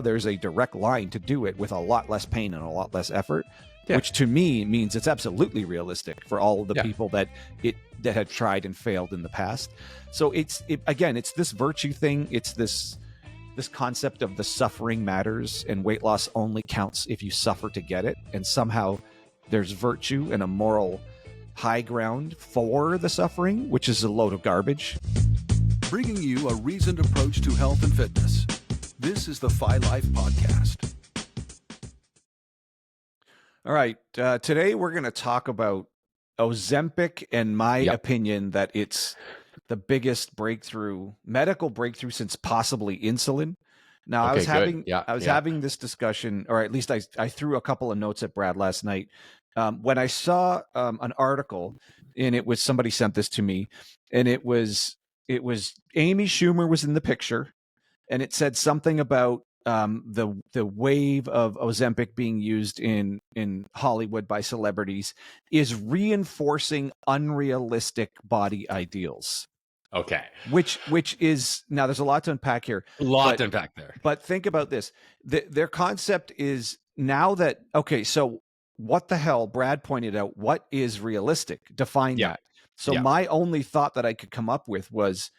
there's a direct line to do it with a lot less pain and a lot less effort, Yeah. which to me means it's absolutely realistic for all of the Yeah. people that have tried and failed in the past. So it's this virtue thing. It's this concept of the suffering matters and weight loss only counts if you suffer to get it. And somehow there's virtue and a moral high ground for the suffering, which is a load of garbage. Bringing you a reasoned approach to health and fitness. This is the Phi Life Podcast. All right. Today we're going to talk about Ozempic and my opinion that it's the biggest medical breakthrough since possibly insulin. Now, I was having this discussion, or at least I threw a couple of notes at Brad last night when I saw an article, and it was somebody sent this to me, and it was Amy Schumer was in the picture, and it said something about the wave of Ozempic being used in Hollywood by celebrities is reinforcing unrealistic body ideals. Okay. Which is, now there's a lot to unpack here. To unpack there. But think about this. Their concept is now that, okay, so what the hell, Brad pointed out, what is realistic? Define that. So my only thought that I could come up with was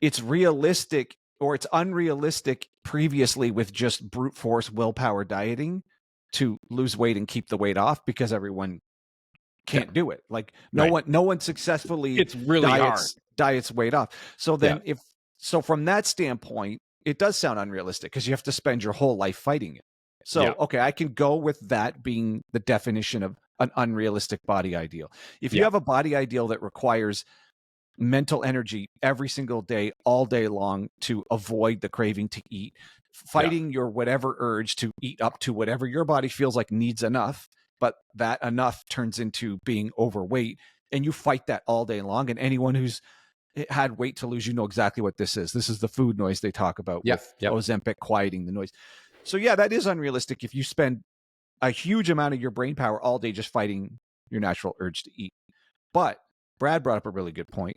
it's realistic or it's unrealistic previously with just brute force willpower dieting to lose weight and keep the weight off because everyone can't do it. Like no one successfully it's really diets weight off. So then so from that standpoint, it does sound unrealistic because you have to spend your whole life fighting it. So, okay, I can go with that being the definition of an unrealistic body ideal. If you have a body ideal that requires mental energy every single day, all day long to avoid the craving to eat, fighting your whatever urge to eat up to whatever your body feels like needs enough, but that enough turns into being overweight, and you fight that all day long. And anyone who's had weight to lose, you know exactly what this is. This is the food noise they talk about with Ozempic quieting the noise. So that is unrealistic if you spend a huge amount of your brain power all day just fighting your natural urge to eat. But Brad brought up a really good point.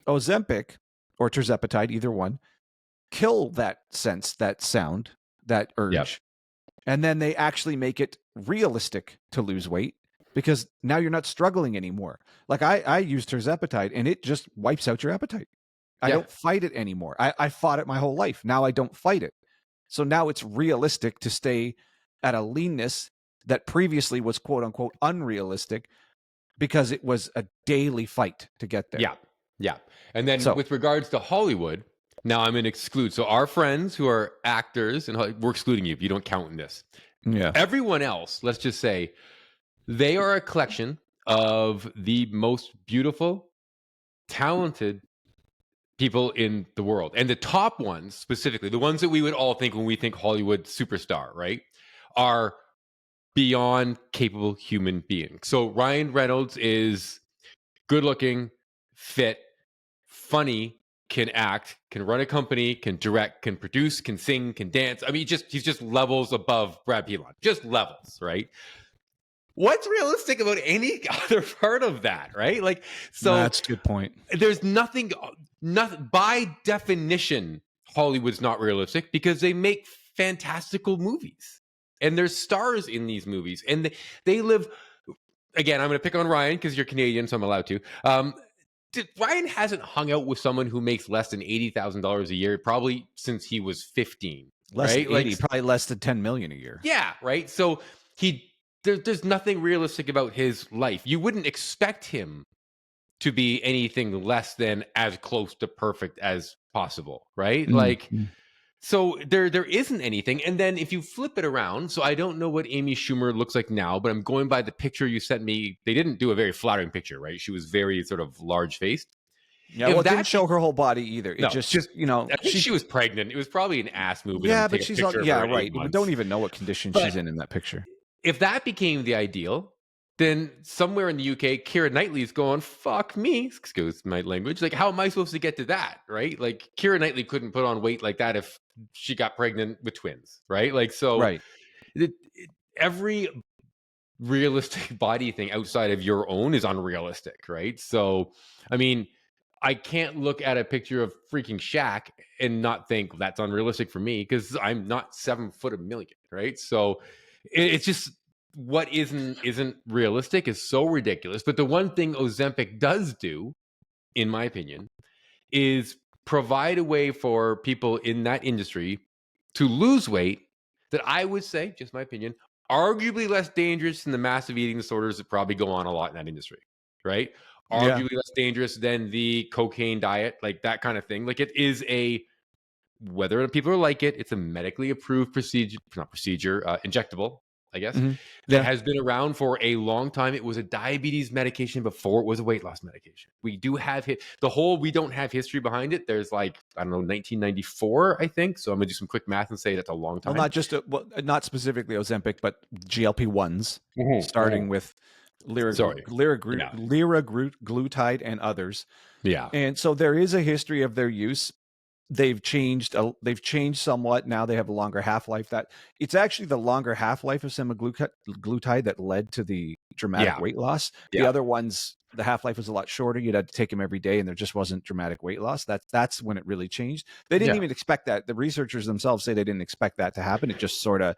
Ozempic or tirzepatide, either one, kill that sense, that sound, that urge. And then they actually make it realistic to lose weight because now you're not struggling anymore. Like I use tirzepatide and it just wipes out your appetite. I don't fight it anymore. I fought it my whole life. Now I don't fight it. So now it's realistic to stay at a leanness that previously was quote unquote unrealistic because it was a daily fight to get there. Yeah. And then with regards to Hollywood, now I'm going to exclude. So our friends who are actors, and we're excluding you if you don't count in this. Yeah. Everyone else, let's just say, they are a collection of the most beautiful, talented people in the world. And the top ones, specifically, the ones that we would all think when we think Hollywood superstar, right, are beyond capable human beings. So Ryan Reynolds is good looking, fit, funny, can act, can run a company, can direct, can produce, can sing, can dance. I mean, he's just levels above Brad Pitt. Just levels, right? What's realistic about any other part of that, right? Like, so that's a good point. There's nothing by definition, Hollywood's not realistic because they make fantastical movies and there's stars in these movies and they live. Again, I'm going to pick on Ryan because you're Canadian, so I'm allowed to. Ryan hasn't hung out with someone who makes less than $80,000 a year probably since he was 15. Less right? than 80, probably less than 10 million a year. Yeah, right. So there's nothing realistic about his life. You wouldn't expect him to be anything less than as close to perfect as possible, right? Mm-hmm. Like, so there isn't anything. And then if you flip it around, so I don't know what Amy Schumer looks like now, but I'm going by the picture you sent me. They didn't do a very flattering picture, right? She was very sort of large-faced. Yeah, well, it didn't show her whole body either. It just I think she was pregnant. It was probably an ass move. Yeah, but she's right. We don't even know what condition she's in that picture. If that became the ideal, then somewhere in the UK, Keira Knightley's going, fuck me, excuse my language. Like, how am I supposed to get to that, right? Like, Keira Knightley couldn't put on weight like that if she got pregnant with twins, right? Like, so right. Every realistic body thing outside of your own is unrealistic, right? So, I mean, I can't look at a picture of freaking Shaq and not think that's unrealistic for me because I'm not 7 foot a million, right? So it's just what isn't realistic is so ridiculous. But the one thing Ozempic does do, in my opinion, is provide a way for people in that industry to lose weight that I would say, just my opinion, arguably less dangerous than the massive eating disorders that probably go on a lot in that industry, right? Yeah. Arguably less dangerous than the cocaine diet, like that kind of thing. Like it is a, whether people are like it, it's a medically approved injectable, I guess, Hmm. that Yeah. has been around for a long time. It was a diabetes medication before it was a weight loss medication. We do have we don't have history behind it. There's like, I don't know, 1994, I think. So I'm gonna do some quick math and say that's a long Well, time. not specifically Ozempic, but GLP-1s, starting with Sorry. Yeah. liraglutide and others. Yeah. And so there is a history of their use. They've changed somewhat. Now they have a longer half-life. That it's actually the longer half-life of semaglutide that led to the dramatic Yeah. weight loss. The Yeah. other ones, the half-life was a lot shorter. You'd have to take them every day, and there just wasn't dramatic weight loss. That's when it really changed. They didn't even expect that. The researchers themselves say they didn't expect that to happen. It just sort of,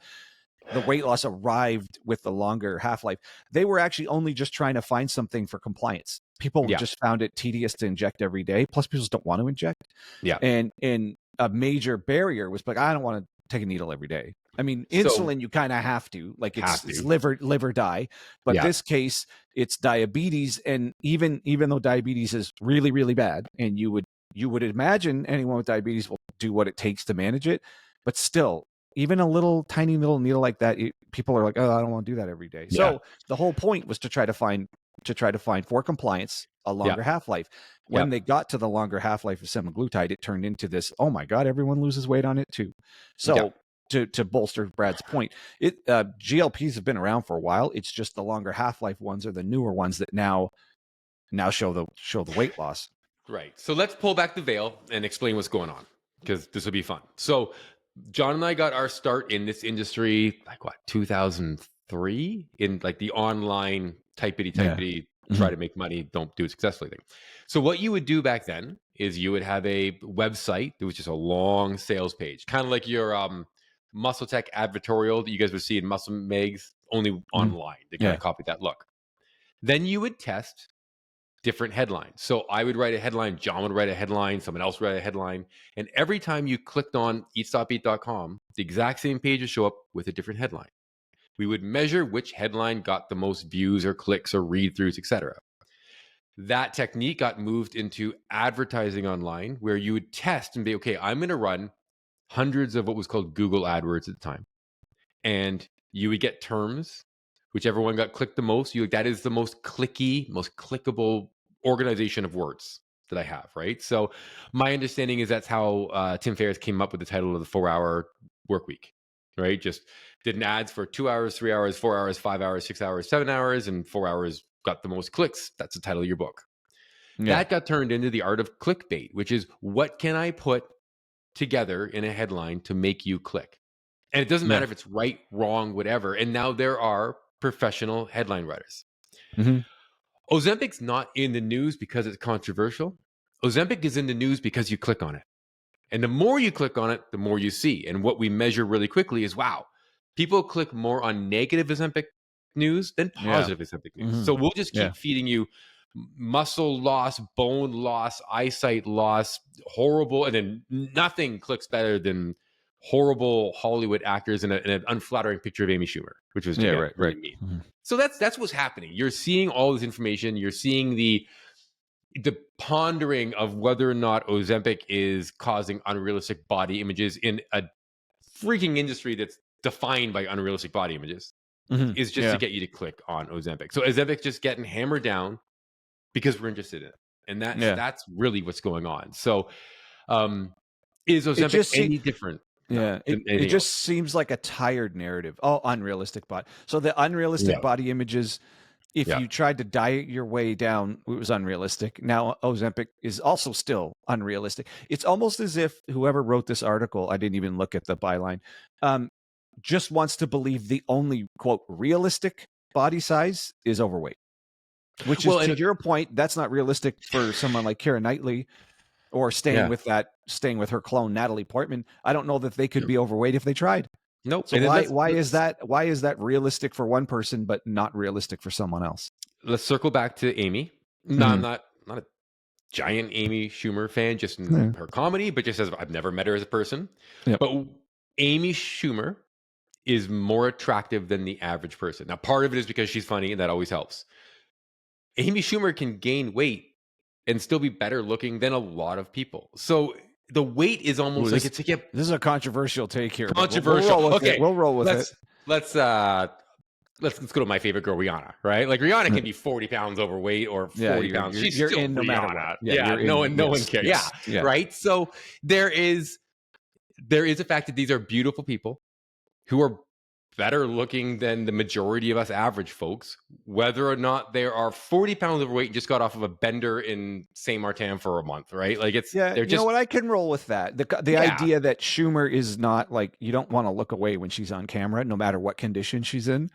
the weight loss arrived with the longer half-life. They were actually only just trying to find something for compliance. People just found it tedious to inject every day. Plus, people just don't want to inject. Yeah. And a major barrier was like, I don't want to take a needle every day. I mean, insulin, you kind of have to, like it's liver die. But this case, it's diabetes. And even though diabetes is really, really bad, and you would imagine anyone with diabetes will do what it takes to manage it, but still, even a tiny little needle like that, people are like, oh, I don't want to do that every day. So the whole point was to try to find for compliance a longer half-life. When they got to the longer half-life of semaglutide, it turned into this, oh my God, everyone loses weight on it too. So to bolster Brad's point, GLPs have been around for a while. It's just the longer half-life ones are the newer ones that now show the weight loss. Right. So let's pull back the veil and explain what's going on, because this will be fun. So John and I got our start in this industry, like 2003, in like the online typity, try to make money, don't do it successfully thing. So what you would do back then is you would have a website that was just a long sales page, kind of like your Muscle Tech advertorial that you guys would see in Muscle Mags, only online. They kind of copied that look. Then you would test different headlines. So I would write a headline, John would write a headline, someone else would write a headline. And every time you clicked on eatstopeat.com, the exact same page would show up with a different headline. We would measure which headline got the most views or clicks or read-throughs, etc. That technique got moved into advertising online, where you would test and be, okay, I'm going to run hundreds of what was called Google AdWords at the time. And you would get terms, whichever one got clicked the most, that is the most clicky, most clickable organization of words that I have, right? So my understanding is that's how Tim Ferriss came up with the title of the 4-hour work week, right? Just did an ads for 2 hours, 3 hours, 4 hours, 5 hours, 6 hours, 7 hours, and 4 hours got the most clicks. That's the title of your book. That got turned into the art of clickbait, which is what can I put together in a headline to make you click? And it doesn't matter if it's right, wrong, whatever. And now there are professional headline writers. Ozempic's not in the news because it's controversial. Ozempic is in the news because you click on it. And the more you click on it, the more you see. And what we measure really quickly is, wow, people click more on negative Ozempic news than positive Ozempic news. So we'll just keep feeding you muscle loss, bone loss, eyesight loss, horrible. And then nothing clicks better than horrible Hollywood actors in an unflattering picture of Amy Schumer, which was really mean. So that's what's happening. You're seeing all this information. You're seeing the pondering of whether or not Ozempic is causing unrealistic body images in a freaking industry that's defined by unrealistic body images, is just to get you to click on Ozempic. So Ozempic's just getting hammered down because we're interested in it. And that's really what's going on. So is Ozempic any different? It just seems like a tired narrative. Oh, unrealistic body. So the unrealistic body images, if you tried to diet your way down, it was unrealistic. Now Ozempic is also still unrealistic. It's almost as if whoever wrote this article, I didn't even look at the byline, just wants to believe the only, quote, realistic body size is overweight. Which is, to your point, that's not realistic for someone like Keira Knightley, or staying with her clone Natalie Portman. I don't know that they could be overweight if they tried. Nope. So why is that realistic for one person but not realistic for someone else? Let's circle back to Amy. No, I'm not a giant Amy Schumer fan, just in her comedy, but just as I've never met her as a person. Yep. But Amy Schumer is more attractive than the average person. Now, part of it is because she's funny, and that always helps. Amy Schumer can gain weight and still be better looking than a lot of people. So the weight is almost like it's like this is a controversial take here. Controversial. We'll roll with it. Let's go to my favorite girl, Rihanna. Right? Like Rihanna can be 40 pounds overweight or 40 pounds. She's still in no matter what. Yeah, no one cares. Yeah, right. So there is a fact that these are beautiful people who are better looking than the majority of us average folks, whether or not they are 40 pounds overweight and just got off of a bender in Saint Martin for a month, right? Like you know what, I can roll with that. The idea that Schumer is not, like, you don't want to look away when she's on camera, no matter what condition she's in.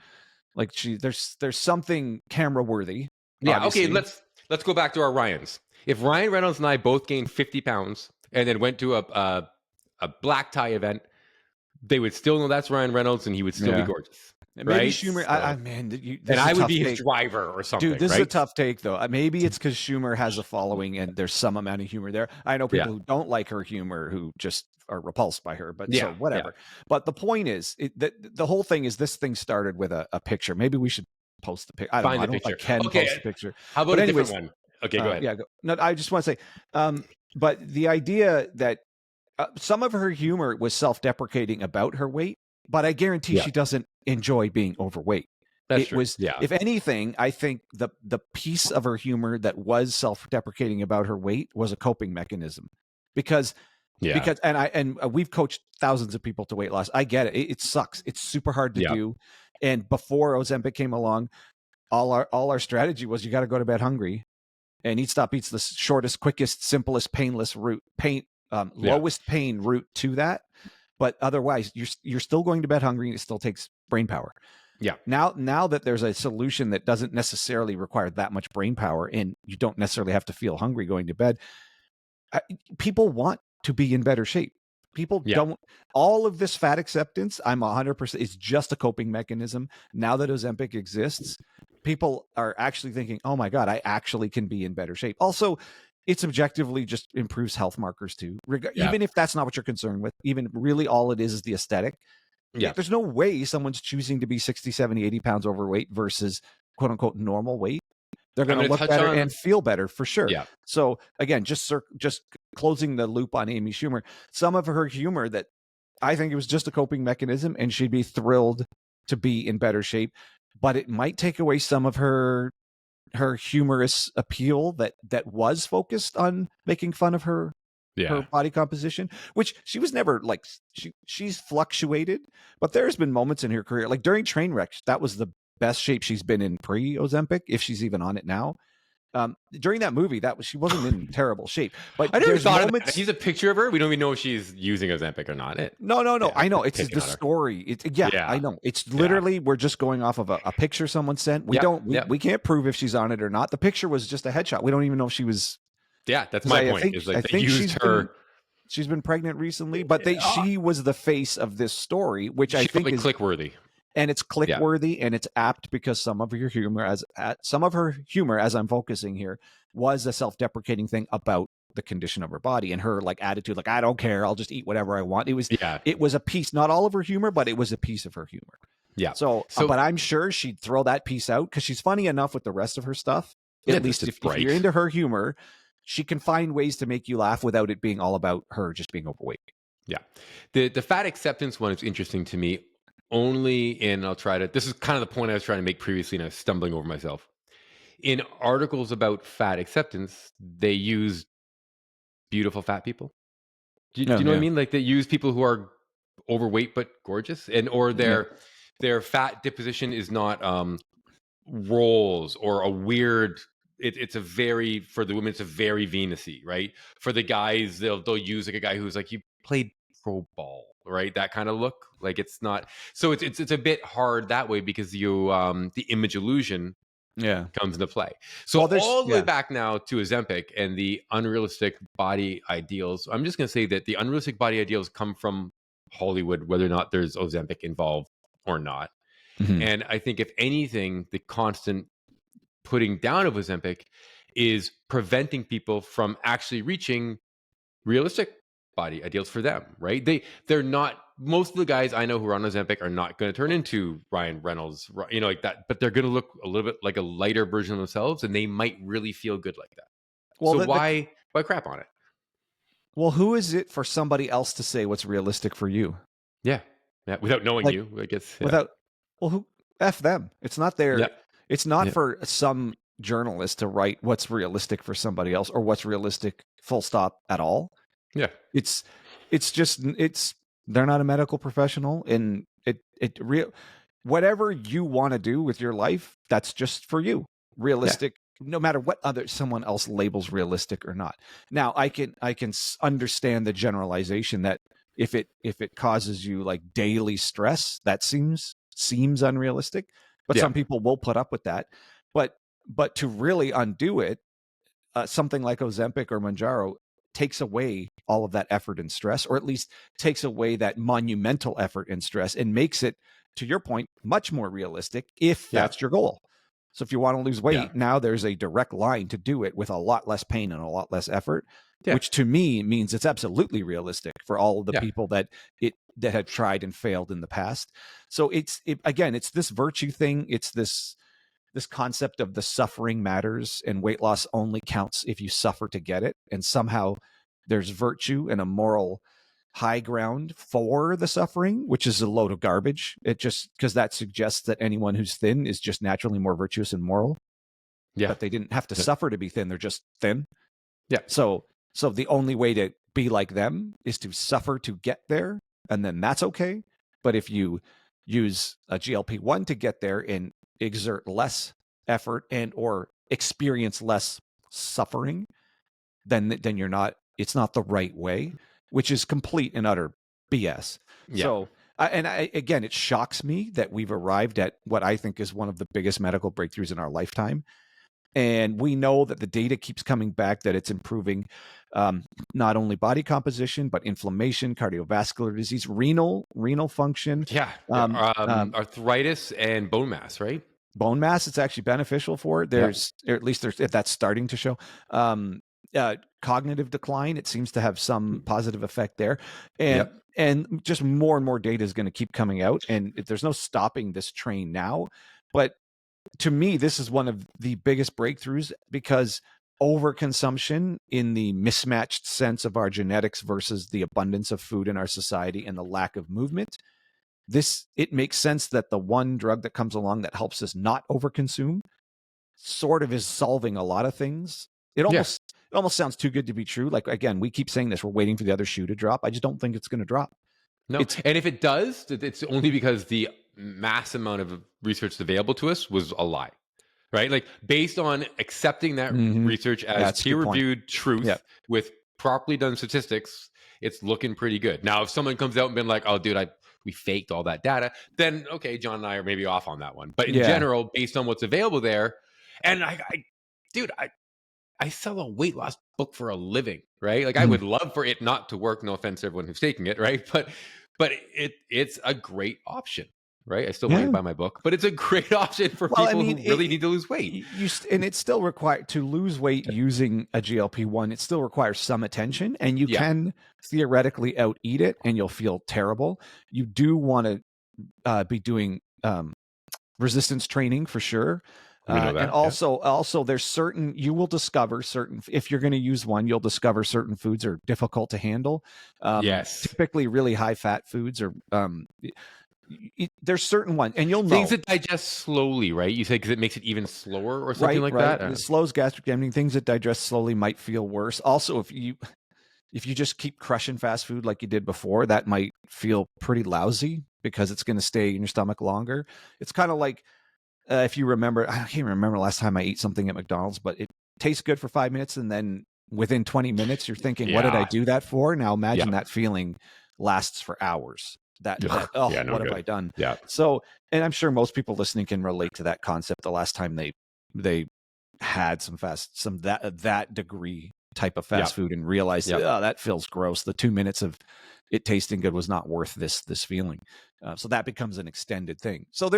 Like there's something camera worthy. Yeah. Obviously. Okay. Let's go back to our Ryans. If Ryan Reynolds and I both gained 50 pounds and then went to a black tie event, they would still know that's Ryan Reynolds, and he would still be gorgeous. Maybe right? Schumer, so, and I would be his driver or something. Dude, this is a tough take, though. Maybe it's because Schumer has a following and there's some amount of humor there. I know people who don't like her humor who just are repulsed by her, but so whatever. Yeah. But the point is, the whole thing is, this thing started with a picture. Maybe we should post the picture. I don't know if I can post the picture. How about a different one? Okay, go ahead. Yeah, no, I just want to say, but the idea that some of her humor was self-deprecating about her weight, but I guarantee she doesn't enjoy being overweight. That's true. If anything, I think the piece of her humor that was self-deprecating about her weight was a coping mechanism, because we've coached thousands of people to weight loss. I get it. It sucks. It's super hard to do. And before Ozempic came along, all our strategy was, you got to go to bed hungry, and Eat Stop Eat's the shortest, quickest, simplest, painless route, lowest pain route to that. But otherwise, you're still going to bed hungry, and it still takes brain power. Yeah. Now that there's a solution that doesn't necessarily require that much brain power, and you don't necessarily have to feel hungry going to bed, people want to be in better shape. People don't. All of this fat acceptance, I'm 100%, it's just a coping mechanism. Now that Ozempic exists, people are actually thinking, oh my God, I actually can be in better shape. Also, it's objectively just improves health markers too. Even if that's not what you're concerned with, even really all it is the aesthetic. Yeah. There's no way someone's choosing to be 60, 70, 80 pounds overweight versus quote unquote normal weight. They're going to look better and feel better for sure. Yeah. So again, just closing the loop on Amy Schumer, some of her humor that I think it was just a coping mechanism, and she'd be thrilled to be in better shape, but it might take away some of her humorous appeal that was focused on making fun of her body composition, which she was never like. She's fluctuated, but there's been moments in her career, like during Trainwreck, that was the best shape she's been in pre-Ozempic, if she's even on it now. During that movie, she wasn't in terrible shape. But I never thought of that. He's a picture of her. We don't even know if she's using Ozempic or not. No. Yeah, I know. It's the story. I know. It's literally, we're just going off of a picture someone sent. We can't prove if she's on it or not. The picture was just a headshot. We don't even know if she was. Yeah, that's my point. I think she's been pregnant recently, but she was the face of this story, which I think is click-worthy. And it's click-worthy, and it's apt because some of her humor, as I'm focusing here, was a self-deprecating thing about the condition of her body and her like attitude, like, I don't care, I'll just eat whatever I want. It was a piece, not all of her humor, but it was a piece of her humor. Yeah. So but I'm sure she'd throw that piece out because she's funny enough with the rest of her stuff. At least if you're into her humor, she can find ways to make you laugh without it being all about her just being overweight. Yeah. The fat acceptance one is interesting to me. This is kind of the point I was trying to make previously, and I was stumbling over myself. In articles about fat acceptance, they use beautiful fat people. Do you know what I mean? Like, they use people who are overweight but gorgeous, or their fat deposition is not rolls or a weird. It's a very, for the women, it's a very Venus-y, right? For the guys, they'll use like a guy who's like, you played pro ball, right? That kind of look. Like, it's not, so it's a bit hard that way because you the image illusion comes into play. So Well, all the way back now to Ozempic and the unrealistic body ideals. I'm just going to say that the unrealistic body ideals come from Hollywood, whether or not there's Ozempic involved or not. And I think if anything, the constant putting down of Ozempic is preventing people from actually reaching realistic body ideals for them, right? They're not, most of the guys I know who are on Ozempic are not going to turn into Ryan Reynolds, like that, but they're going to look a little bit like a lighter version of themselves, and they might really feel good like that. Well, so why crap on it? Well, who is it for somebody else to say what's realistic for you? Yeah. Without knowing you, I guess. Yeah. Who F them? It's not their. Yeah. It's not for some journalist to write what's realistic for somebody else or what's realistic, full stop, at all. Yeah. It's they're not a medical professional, and whatever you want to do with your life, that's just for you. Realistic, no matter what someone else labels realistic or not. Now, I can understand the generalization that if it causes you like daily stress, that seems unrealistic, but some people will put up with that. But to really undo it, something like Ozempic or Mounjaro takes away all of that effort and stress, or at least takes away that monumental effort and stress, and makes it, to your point, much more realistic if that's your goal. So if you want to lose weight, now there's a direct line to do it with a lot less pain and a lot less effort, which to me means it's absolutely realistic for all of the people that have tried and failed in the past. So it's this virtue thing. It's this concept of the suffering matters, and weight loss only counts if you suffer to get it. And somehow there's virtue and a moral high ground for the suffering, which is a load of garbage. It just, because that suggests that anyone who's thin is just naturally more virtuous and moral. Yeah. But they didn't have to suffer to be thin. They're just thin. Yeah. So the only way to be like them is to suffer to get there. And then that's okay. But if you use a GLP-1 to get there and exert less effort and or experience less suffering, then it's not the right way, which is complete and utter BS. Yeah. So, again, it shocks me that we've arrived at what I think is one of the biggest medical breakthroughs in our lifetime. And we know that the data keeps coming back that it's improving not only body composition, but inflammation, cardiovascular disease, renal function. Yeah. Arthritis and bone mass, right? Bone mass, it's actually beneficial for it. That's starting to show. Cognitive decline, it seems to have some positive effect there. And just more and more data is going to keep coming out. And there's no stopping this train now. But to me, this is one of the biggest breakthroughs, because overconsumption in the mismatched sense of our genetics versus the abundance of food in our society and the lack of movement, it makes sense that the one drug that comes along that helps us not overconsume sort of is solving a lot of things. It almost sounds too good to be true. Like, again, we keep saying this, we're waiting for the other shoe to drop. I just don't think it's going to drop. No. And if it does, it's only because the mass amount of research available to us was a lie, right? Like, based on accepting that research as peer-reviewed truth with properly done statistics, it's looking pretty good. Now, if someone comes out and been like, oh, dude, we faked all that data, then okay, John and I are maybe off on that one. But in general, based on what's available there, and I sell a weight loss book for a living, right? Like, I would love for it not to work. No offense to everyone who's taking it, right? But it's a great option, right? I still want you to buy my book, but it's a great option for people who really need to lose weight. And it's still required to lose weight using a GLP-1. It still requires some attention, and you can theoretically out eat it, and you'll feel terrible. You do want to be doing resistance training for sure. And also there's you will discover if you're going to use one, you'll discover certain foods are difficult to handle. Typically really high fat foods are, there's certain ones, and you'll know. Things that digest slowly, right? You say, because it makes it even slower or something like that? It slows gastric emptying. Things that digest slowly might feel worse. Also, if you just keep crushing fast food like you did before, that might feel pretty lousy because it's going to stay in your stomach longer. It's kind of like, if you remember, I can't remember last time I ate something at McDonald's, but it tastes good for 5 minutes, and then within 20 minutes, you're thinking, what did I do that for? Now imagine that feeling lasts for hours. What have I done? Yeah. So, and I'm sure most people listening can relate to that concept. The last time they they had some that degree type of fast food and realized, oh, that feels gross. The 2 minutes of it tasting good was not worth this feeling. So that becomes an extended thing. So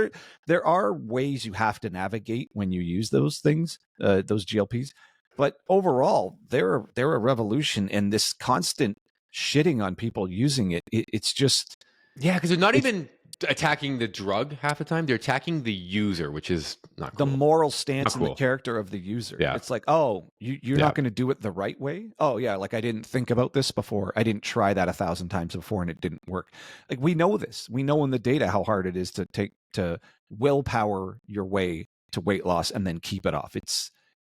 there are ways you have to navigate when you use those things, those GLPs. But overall, they're a revolution, and this constant shitting on people using it's just because they're not even attacking the drug half the time. They're attacking the user, which is not cool. The moral stance and the character of the user. It's like, oh, you're not going to do it the right way. Oh yeah, like I didn't think about this before. I didn't try that 1,000 times before and it didn't work. Like we know this. We know in the data how hard it is to willpower your way to weight loss and then keep it off.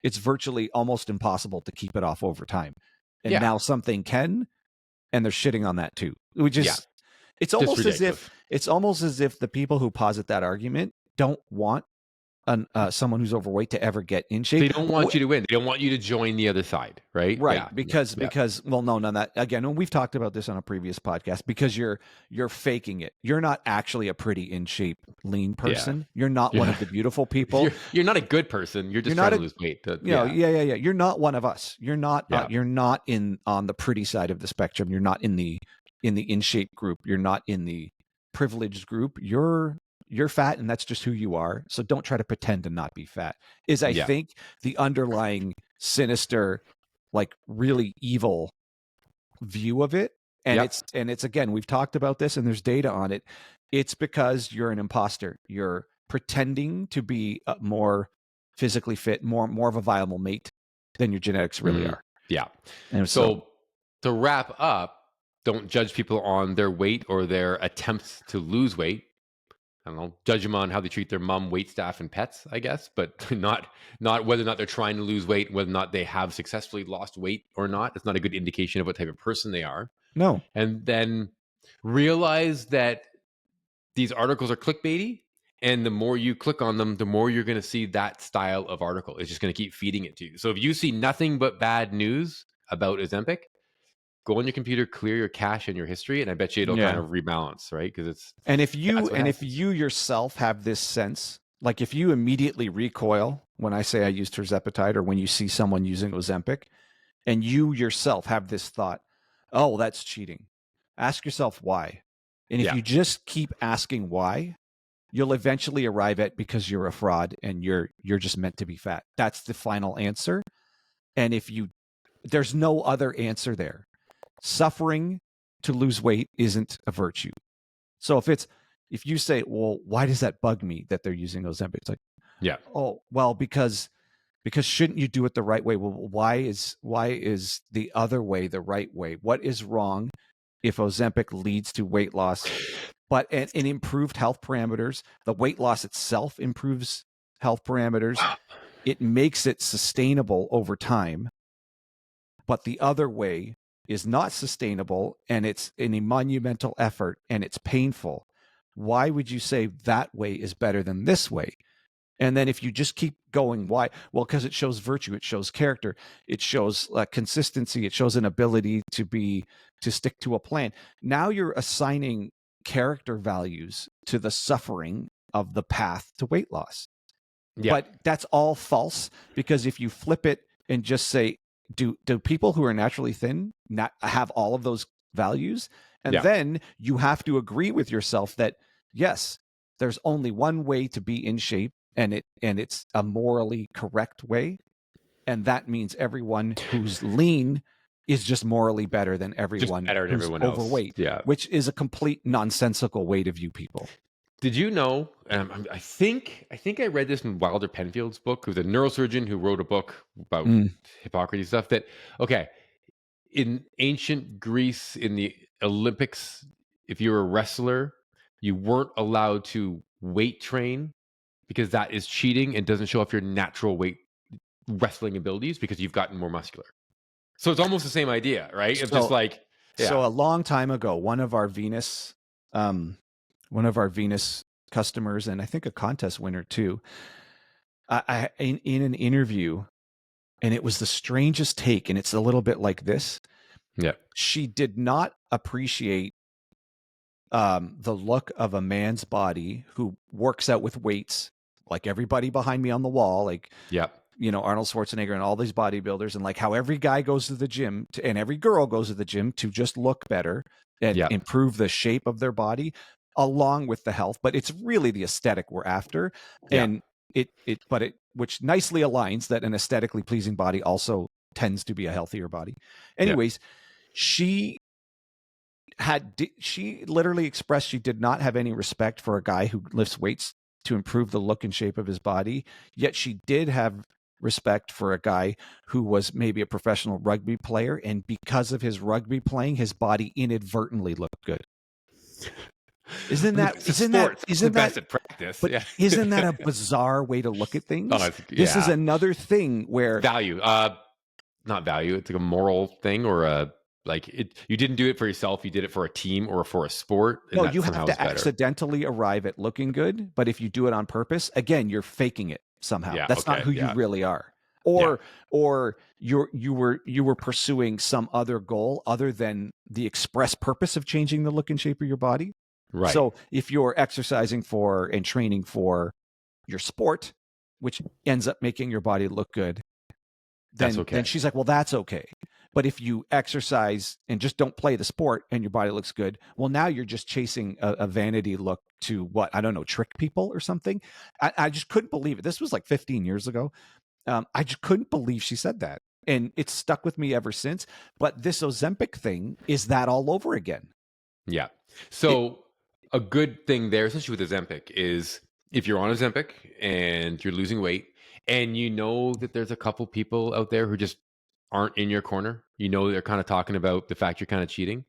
It's virtually almost impossible to keep it off over time. And now something can, and they're shitting on that too. It's almost as if the people who posit that argument don't want someone who's overweight to ever get in shape. They don't want you to win. They don't want you to join the other side, right? Right. Because well, no, that again, and we've talked about this on a previous podcast, because you're faking it. You're not actually a pretty in shape, lean person. You're not one of the beautiful people. You're not a good person. You're just trying to lose weight. You're not one of us. You're not on the pretty side of the spectrum. You're not in the in shape group. You're not in the privileged group. You're fat, and that's just who you are. So don't try to pretend to not be fat. I think the underlying sinister, like really evil view of it. And it's again, we've talked about this and there's data on it. It's because you're an imposter. You're pretending to be more physically fit, more of a viable mate than your genetics really are. Yeah. And so to wrap up, don't judge people on their weight or their attempts to lose weight. I don't know, judge them on how they treat their mom, wait staff, and pets, I guess, but not whether or not they're trying to lose weight, whether or not they have successfully lost weight or not. It's not a good indication of what type of person they are. No. And then realize that these articles are clickbaity, and the more you click on them, the more you're going to see that style of article. It's just going to keep feeding it to you. So if you see nothing but bad news about Ozempic, go on your computer, clear your cache and your history, and I bet you it'll kind of rebalance, right? Because it's if you yourself have this sense, like if you immediately recoil when I say I used tirzepatide, or when you see someone using Ozempic, and you yourself have this thought, oh, that's cheating. Ask yourself why, and if you just keep asking why, you'll eventually arrive at because you're a fraud and you're just meant to be fat. That's the final answer, and there's no other answer there. Suffering to lose weight isn't a virtue. So if you say, well, why does that bug me that they're using Ozempic? It's like, oh, well, because shouldn't you do it the right way? Well, why is the other way the right way? What is wrong if Ozempic leads to weight loss, but in improved health parameters? The weight loss itself improves health parameters. It makes it sustainable over time. But the other way is not sustainable, and it's a monumental effort, and it's painful. Why would you say that way is better than this way? And then if you just keep going, why? Well, because it shows virtue, it shows character, it shows consistency, it shows an ability to stick to a plan. Now you're assigning character values to the suffering of the path to weight loss. But that's all false, because if you flip it and just say, do people who are naturally thin not have all of those values? And then you have to agree with yourself that, yes, there's only one way to be in shape, and it's a morally correct way. And that means everyone who's lean is just morally better than everyone who's overweight, which is a complete nonsensical way to view people. Did you know? I think I read this in Wilder Penfield's book, who's a neurosurgeon who wrote a book about Hippocrates stuff. That in ancient Greece, in the Olympics, if you're a wrestler, you weren't allowed to weight train because that is cheating and doesn't show off your natural weight wrestling abilities because you've gotten more muscular. So it's almost the same idea, right? It's just like so. A long time ago, one of our Venus customers, and I think a contest winner too, in an interview, and it was the strangest take, and it's a little bit like this. Yeah. She did not appreciate the look of a man's body who works out with weights like everybody behind me on the wall, like, Yeah. Arnold Schwarzenegger and all these bodybuilders, and like how every guy goes to the gym and every girl goes to the gym to just look better and Yeah. improve the shape of their body along with the health. But it's really the aesthetic we're after. Yeah. And which nicely aligns that an aesthetically pleasing body also tends to be a healthier body. Anyways, she literally expressed she did not have any respect for a guy who lifts weights to improve the look and shape of his body, yet she did have respect for a guy who was maybe a professional rugby player, and because of his rugby playing, his body inadvertently looked good. Isn't that best at practice? But isn't that a bizarre way to look at things? This is another thing where value, not value. It's like a moral thing, or you didn't do it for yourself. You did it for a team or for a sport. No, you have to accidentally arrive at looking good, but if you do it on purpose, again, you're faking it somehow. That's not who you really are. Or you were pursuing some other goal other than the express purpose of changing the look and shape of your body. Right. So if you're exercising for and training for your sport, which ends up making your body look good, then she's like, well, that's okay. But if you exercise and just don't play the sport and your body looks good, well, now you're just chasing a vanity look to what? I don't know, trick people or something. I just couldn't believe it. This was like 15 years ago. I just couldn't believe she said that. And it's stuck with me ever since. But this Ozempic thing is that all over again. Yeah. So a good thing there, especially with Ozempic, is if you're on Ozempic and you're losing weight and you know that there's a couple people out there who just aren't in your corner, they're kind of talking about the fact you're kind of cheating.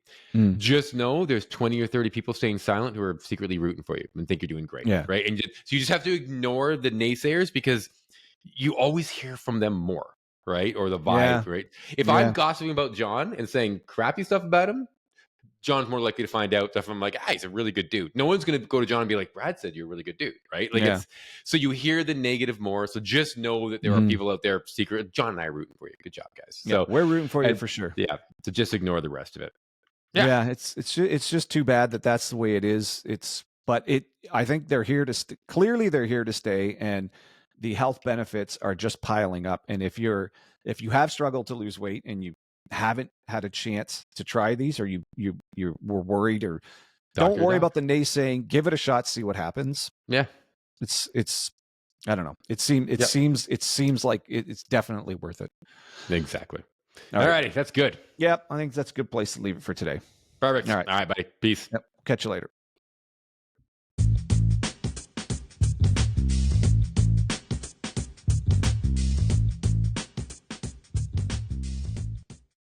Just know there's 20 or 30 people staying silent who are secretly rooting for you and think you're doing great. Yeah. Right. And so you just have to ignore the naysayers, because you always hear from them more. Right. Or the vibe. Right. If I'm gossiping about John and saying crappy stuff about him, John's more likely to find out stuff. I'm like, he's a really good dude. No one's going to go to John and be like, Brad said you're a really good dude, right? So you hear the negative more. So just know that there are people out there secret. John and I are rooting for you. Good job, guys. So we're rooting for you for sure. Yeah. So just ignore the rest of it. Yeah. It's just too bad that that's the way it is. I think they're here to clearly they're here to stay, and the health benefits are just piling up. And if you have struggled to lose weight and you haven't had a chance to try these, or you were worried, or don't worry about the naysaying, give it a shot, see what happens. Yeah. It's I don't know. It seems like it's definitely worth it. Exactly. All righty. That's good. Yep. I think that's a good place to leave it for today. Perfect. All right, buddy. Peace. Yep. Catch you later.